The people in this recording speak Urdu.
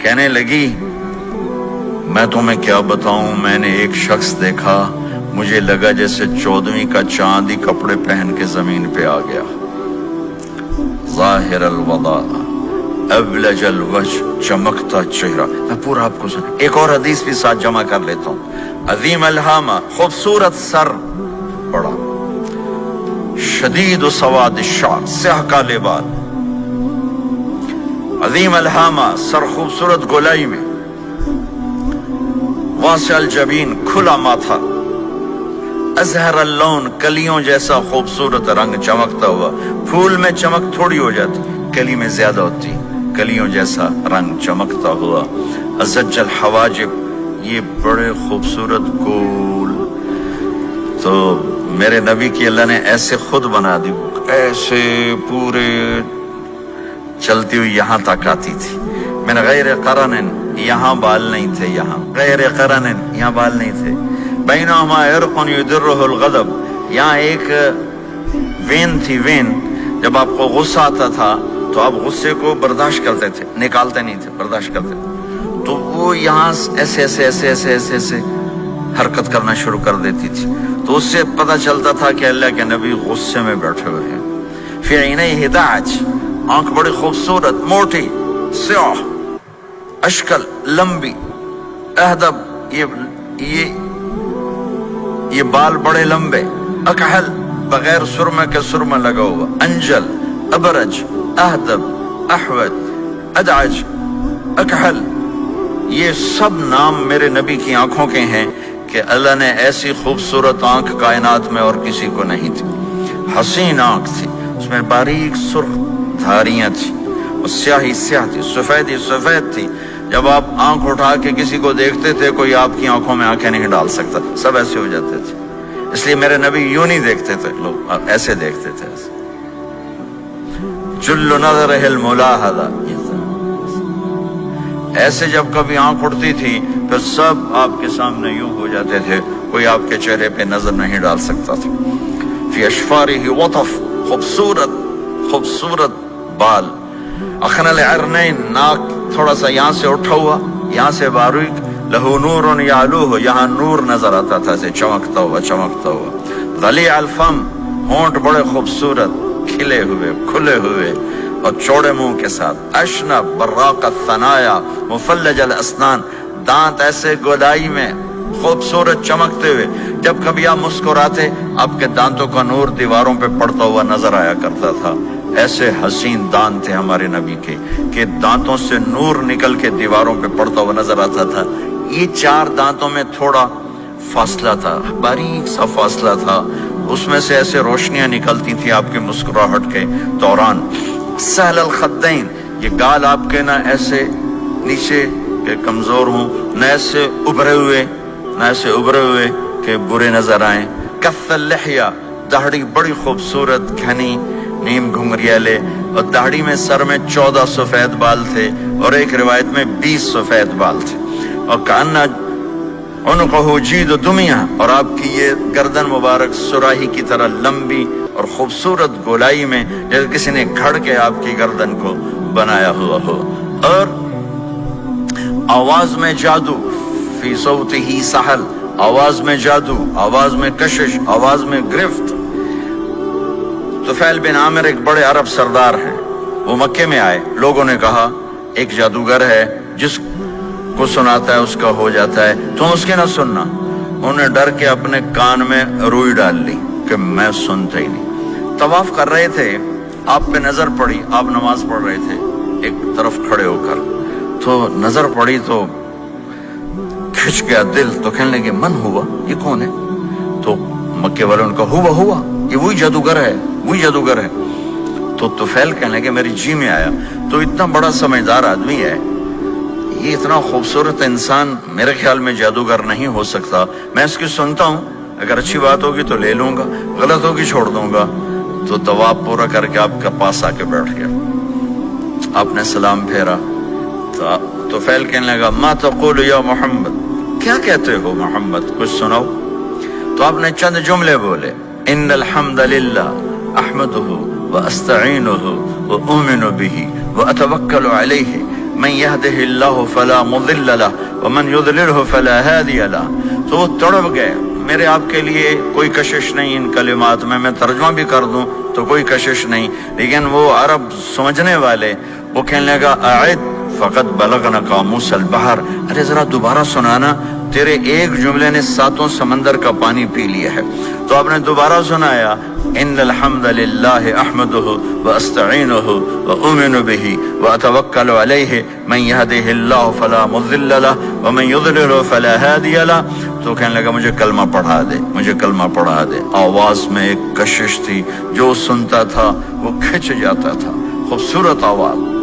کہنے لگی میں تمہیں کیا بتاؤں، میں نے ایک شخص دیکھا، مجھے لگا جیسے 14ویں کا چاند ہی کپڑے پہن کے زمین پہ آ گیا، ظاہر الوضاء ابلج الوجہ، چمکتا چہرہ۔ میں پورا آپ کو ایک اور حدیث بھی ساتھ جمع کر لیتا ہوں۔ عظیم الہامہ، خوبصورت سر، بڑا شدید سواد الشعر، سیاہ کالے بال، عظیم الہامہ، سر خوبصورت گولائی میں، واسع الجبین، کھلا ماتھا، ازہر اللون، کلیوں جیسا خوبصورت رنگ، چمکتا ہوا۔ پھول میں چمک تھوڑی ہو جاتی، کلی میں زیادہ ہوتی، کلیوں جیسا رنگ، چمکتا ہوا۔ ازج الحواجب، یہ بڑے خوبصورت گول۔ تو میرے نبی کی اللہ نے ایسے خود بنا دی، ایسے پورے چلتی ہوئی یہاں تک آتی تھی۔ من غیر قرن، یہاں بال نہیں تھے، یہاں غیر قرن، یہاں بال نہیں تھے۔ بینہما عرق یدرہ الغضب، یہاں ایک وین تھی، وین، جب آپ کو غصہ آتا تھا تو آپ غصے کو برداشت کرتے تھے، نکالتے نہیں تھے، برداشت کرتے تھے، تو وہ یہاں ایسے ایسے ایسے ایسے ایسے ایسے حرکت کرنا شروع کر دیتی تھی، تو اس سے پتہ چلتا تھا کہ اللہ کے نبی غصے میں بیٹھے ہوئے ہیں۔ فی عینیہ دعج، آنکھ بڑی خوبصورت، موٹی، سیاہ، اشکل، لمبی، اہدب، یہ بال بڑے لمبے، اکحل، بغیر سرمے کے سرمہ لگا ہوا، انجل، ابرج، اہدب، احوج، ادعج، اکحل، یہ سب نام میرے نبی کی آنکھوں کے ہیں کہ اللہ نے ایسی خوبصورت آنکھ کائنات میں اور کسی کو نہیں تھی۔ حسین آنکھ تھی، اس میں باریک سرخ دھاریاں تھی، اور سیاہی سیاہ تھی، سفیدی سفید تھی۔ جب آپ آنکھ اٹھا کے کسی کو دیکھتے تھے، کوئی آپ کی آنکھوں میں آنکھیں نہیں ڈال سکتا، سب ایسے ہو جاتے تھے۔ اس لیے میرے نبی یوں نہیں دیکھتے تھے، لوگ ایسے دیکھتے تھے، جل نظرہ الملاحظہ، ایسے جب کبھی آنکھ اٹھتی تھی پھر سب آپ کے سامنے یوں ہو جاتے تھے، کوئی آپ کے چہرے پہ نظر نہیں ڈال سکتا تھا۔ فی اشفارہ وطف، خوبصورت خوبصورت بال، اخن العرنین، ناک تھوڑا سا یہاں سے اٹھا ہوا، یہاں سے باریک، لہو نور یعلوہ، یہاں نور نظر آتا تھا، سے چمکتا ہوا چمکتا ہوا۔ غلیظ الفم، ہونٹ بڑے خوبصورت، کھلے ہوئے کھلے ہوئے اور چوڑے منہ کے ساتھ۔ اشنب براق الثنایا، مفلج الاسنان، دانت ایسے گودائی میں خوبصورت چمکتے ہوئے، جب کبھی آپ مسکراتے آپ کے دانتوں کا نور دیواروں پہ پڑتا ہوا نظر آیا کرتا تھا۔ ایسے حسین دانت تھے ہمارے نبی کے کہ دانتوں سے نور نکل کے دیواروں پہ پڑتا ہوا نظر آتا تھا۔ یہ 4 دانتوں میں تھوڑا فاصلہ تھا، باریک سا فاصلہ تھا، اس میں سے ایسے روشنیاں نکلتی تھی آپ کی مسکراہٹ کے دوران۔ سہل الخدین، یہ گال آپ کے نہ ایسے نیچے کہ کمزور ہوں، نہ ایسے ابھرے ہوئے کہ برے نظر آئیں۔ کف اللحیہ، داڑھی بڑی خوبصورت گھنی، نیم گھنگریالے، اور داڑھی میں سر میں 14 سفید بال تھے، اور ایک روایت میں 20 سفید بال تھے۔ اور کأن عنقہ جید دمیہ، اور آپ کی یہ گردن مبارک سراہی کی طرح لمبی اور خوبصورت گولائی میں، جیسے کسی نے گھڑ کے آپ کی گردن کو بنایا ہوا ہو۔ اور آواز میں جادو، فی صوتہ سحل، آواز میں جادو، آواز میں کشش، آواز میں گرفت۔ طفیل بن عامر ایک بڑے عرب سردار ہیں، وہ مکے میں آئے، لوگوں نے کہا ایک جادوگر ہے جس کو سناتا ہے اس کا ہو جاتا ہے، تم اس کے نہ سننا۔ انہوں نے ڈر کے اپنے کان میں روئی ڈال لی کہ میں سنتا ہی نہیں۔ طواف کر رہے تھے، آپ پہ نظر پڑی، آپ نماز پڑھ رہے تھے ایک طرف کھڑے ہو کر، تو نظر پڑی تو کھچ گیا دل، تو کہنے لگے من ہوا، یہ کون ہے؟ تو مکے والوں نے کہا ہوا یہ وہی جادوگر ہے۔ تو طفیل کہنے لگے میری جی میں آیا، تو اتنا بڑا سمجھدار آدمی ہے، یہ اتنا خوبصورت انسان میرے خیال میں جادوگر نہیں ہو سکتا، میں اس کی سنتا ہوں، اگر اچھی بات ہوگی تو لے لوں گا، غلط ہوگی چھوڑ دوں گا۔ تو طواف پورا کر کے آپ کے پاس آ کے بیٹھ گیا، آپ نے سلام پھیرا، تو فیل کہنے لگا ما تقول یا محمد، کیا کہتے ہو محمد، کچھ سناؤ۔ تو آپ نے چند جملے بولے، ان الحمد للہ احمدہ واستعینہ واؤمن بہ واتوکل علیہ من يهده الله فلا مضل له ومن يضلله فلا هادي له. تو وہ تڑپ گئے. میرے آپ کے لیے کوئی کشش نہیں ان کلمات میں ترجمہ بھی کر دوں تو کوئی کشش نہیں، لیکن وہ عرب سمجھنے والے وہ کہنے لگا اعد فقط بلغنا قاموس البحر، ارے ذرا دوبارہ سنانا، تیرے ایک جملے نے 7 سمندر کا پانی پی لیا ہے. تو آپ نے دوبارہ سنایا ان الحمد للہ احمدہ واستعینہ واؤمن بہ واتوکل علیہ من یہدہ اللہ فلا مضل لہ ومن یضلل فلا ہادی لہ. تو کہنے لگا مجھے کلمہ پڑھا دے، مجھے کلمہ پڑھا دے. آواز میں ایک کشش تھی، جو سنتا تھا وہ کھنچ جاتا تھا. خوبصورت آواز.